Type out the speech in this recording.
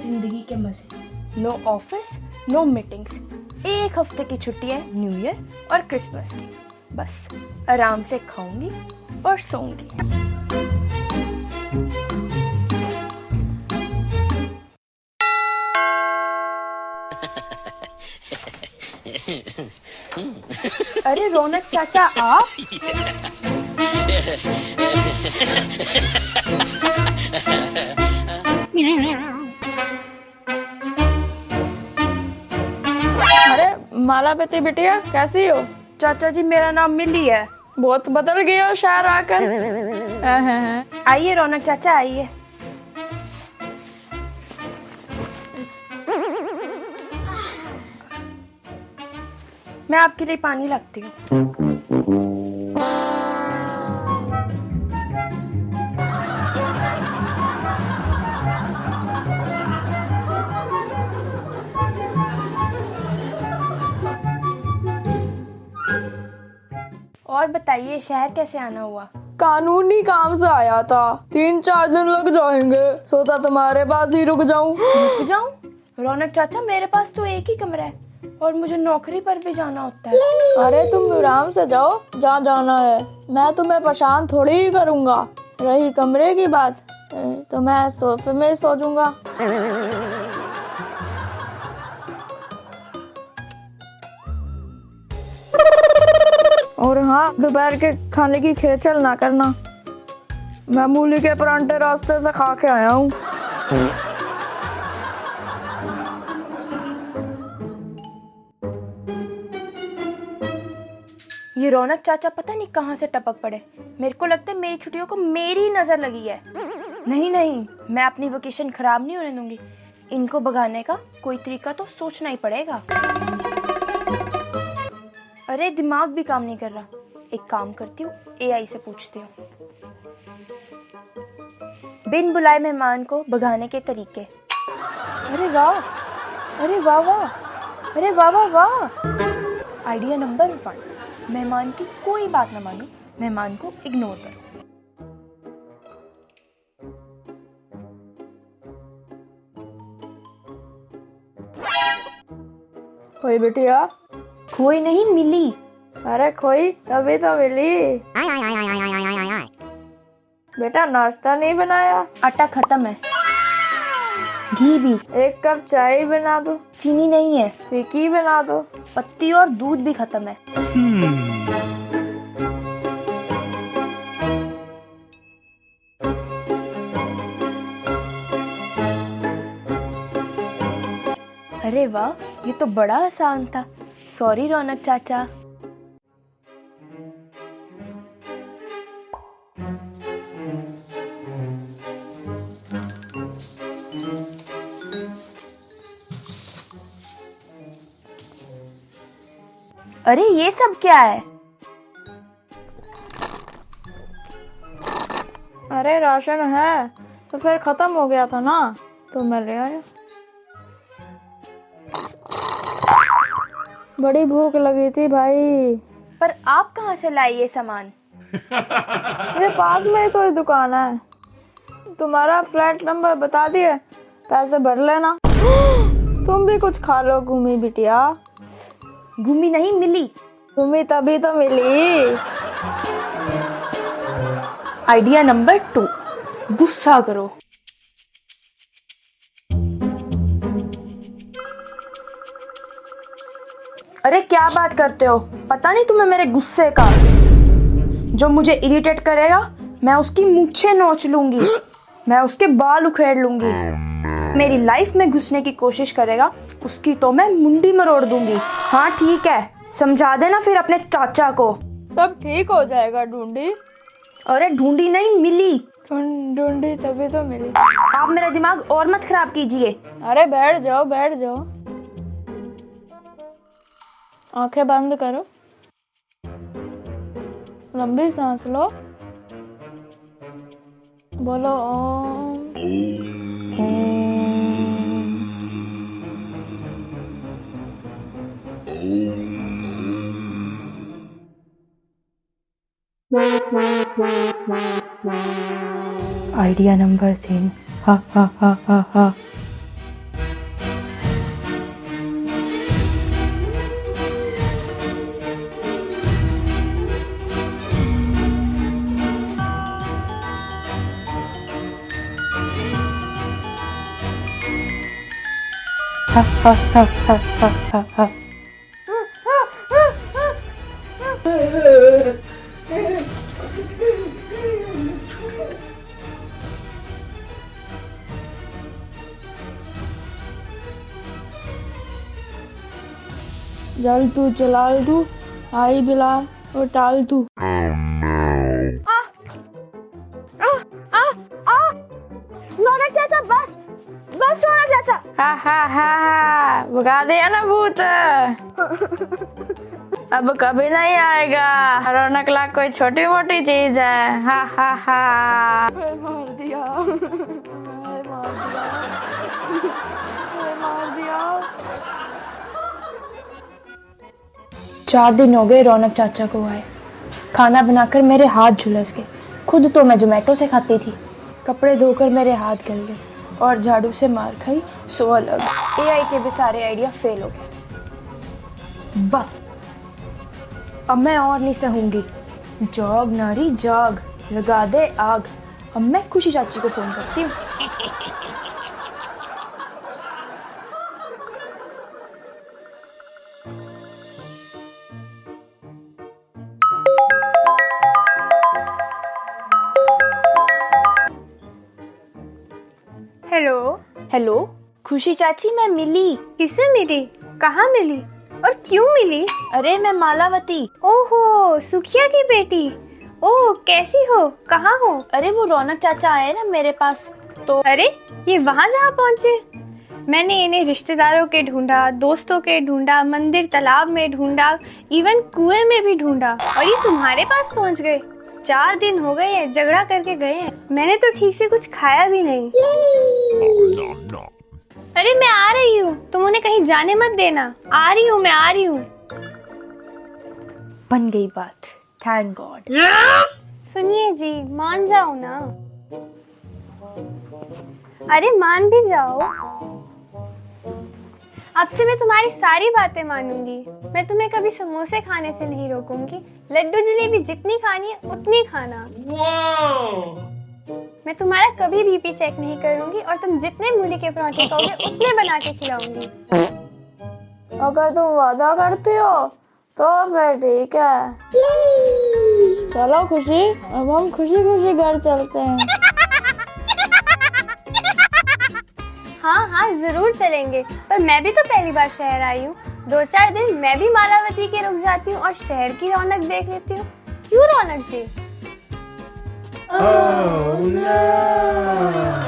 जिंदगी के मजे। नो ऑफिस, नो मीटिंग्स, एक हफ्ते की छुट्टी है न्यू ईयर और क्रिसमस की। बस आराम से खाऊंगी और सोऊंगी। अरे रौनक चाचा आप? अरे माला बेटी बिटिया कैसी हो? चाचा जी मेरा नाम मिली है। बहुत बदल गए हो शहर आकर। आइए रौनक चाचा आइए। मैं आपके लिए पानी लाती हूँ। और बताइए शहर कैसे आना हुआ? कानूनी काम से आया था, 3-4 दिन लग जाएंगे, सोचा तुम्हारे पास ही रुक जाऊं। रुक जाऊं? रौनक चाचा मेरे पास तो एक ही कमरा है और मुझे नौकरी पर भी जाना होता है। अरे तुम आराम से जाओ जहाँ जाना है, मैं तुम्हें परेशान थोड़ी ही करूँगा। रही कमरे की बात तो मैं सोफे में सो जाऊंगा। और हाँ, दोपहर के खाने की खेचल ना करना, मैं मूली के परांठे रास्ते से खा के आया हूँ। ये रौनक चाचा पता नहीं कहाँ से टपक पड़े। मेरे को लगता है मेरी छुट्टियों को मेरी नजर लगी है। नहीं नहीं, मैं अपनी वेकेशन खराब नहीं होने दूंगी। इनको भगाने का कोई तरीका तो सोचना ही पड़ेगा। अरे दिमाग भी काम नहीं कर रहा। एक काम करती हूँ, एआई से पूछती हूँ। बिन बुलाए मेहमान को भगाने के तरीके। अरे वाह, अरे वाह वाह, अरे वाह वाह वाह। आइडिया नंबर 1, मेहमान की कोई बात ना मानो, मेहमान को इग्नोर करो। खोई बिटिया? खोई नहीं मिली। अरे खोई तभी तो मिली। बेटा नाश्ता नहीं बनाया? आटा खत्म है, घी भी। 1 कप चाय बना दो। चीनी नहीं है। फीकी बना दो। पत्ती और दूध भी खत्म है। अरे वाह, ये तो बड़ा आसान था। सॉरी रौनक चाचा। अरे ये सब क्या है? अरे राशन है तो फिर खत्म हो गया था ना, तो मैं ले आया। बड़ी भूख लगी थी भाई। पर आप कहाँ से लाए ये सामान? मेरे पास में ही तो ये दुकान है। तुम्हारा फ्लैट नंबर बता दिए, पैसे भर लेना। तुम भी कुछ खा लो घूमी बिटिया। घूमी नहीं मिली। घूमी तभी तो मिली। आइडिया नंबर 2, गुस्सा करो। अरे क्या बात करते हो? पता नहीं तुम्हें मेरे गुस्से का। जो मुझे इरिटेट करेगा मैं उसकी मूंछें नोच लूंगी, मैं उसके बाल उखेड़ लूंगी। मेरी लाइफ में घुसने की कोशिश करेगा उसकी तो मैं मुंडी मरोड़ दूंगी। हाँ ठीक है, समझा देना फिर अपने चाचा को। सब ठीक हो जाएगा ढूंढी। अरे ढूंढी नहीं मिली। ढूंढी तभी तो मिली। आप मेरा दिमाग और मत खराब कीजिए। अरे बैठ जाओ बैठ जाओ, आंखें बंद करो, लंबी सांस लो, बोलो ओम। आइडिया नंबर 3, हा हा हा हा हा। हा हा हा हा हा हा हा। जल तू जलाल तू, आई बिला और टाल तू। रौनक चाचा बस बस रौनक चाचा। हा हा हा हा, भगा दिया ना भूत। अब कभी नहीं आएगा। रौनक लाख कोई छोटी मोटी चीज है। हा हा हा। मार दिया मार दिया। 4 दिन हो गए रौनक चाचा को आए। खाना बनाकर मेरे हाथ झुलस गए। खुद तो मैं जोमेटो से खाती थी। कपड़े धोकर मेरे हाथ गल गए और झाड़ू से मार खाई सो अलग। एआई के भी सारे आइडिया फेल हो गए। बस अब मैं और नहीं सहूंगी। जाग नारी जाग, लगा दे आग। अब मैं खुशी चाची को फोन करती हूँ। हेलो। हेलो खुशी चाची, मैं मिली। किससे मिली? कहाँ मिली और क्यों मिली? अरे मैं मालावती। ओहो, सुखिया की बेटी। ओह, कैसी हो? कहाँ हो? अरे वो रौनक चाचा आए ना मेरे पास तो। अरे ये वहाँ जहाँ पहुँचे? मैंने इन्हें रिश्तेदारों के ढूंढा, दोस्तों के ढूंढा, मंदिर तालाब में ढूंढा, इवन कुएं में भी ढूंढा और ये तुम्हारे पास पहुँच गए। 4 दिन हो गए हैं, झगड़ा करके गए हैं। मैंने तो ठीक से कुछ खाया भी नहीं। अरे मैं आ रही हूँ, तुम उन्हें कहीं जाने मत देना। आ रही हूँ, मैं आ रही हूँ। बन गई बात, थैंक गॉड। सुनिए जी, मान जाओ ना। अरे मान भी जाओ। अब से मैं तुम्हारी सारी बातें मानूंगी। मैं तुम्हें कभी समोसे खाने से नहीं रोकूंगी। लड्डू जलेबी जितनी खानी है उतनी खाना। मैं तुम्हारा कभी बीपी चेक नहीं करूंगी और तुम जितने मूली के पराठे खाओगे उतने बना के खिलाऊंगी। अगर तुम वादा करती हो तो फिर ठीक है। चलो खुशी, अब हम खुशी खुशी घर चलते हैं। हाँ हाँ जरूर चलेंगे, पर मैं भी तो पहली बार शहर आई हूँ। 2-4 दिन मैं भी मालावती के रुक जाती हूँ और शहर की रौनक देख लेती हूँ। क्यों रौनक जी? Oh no!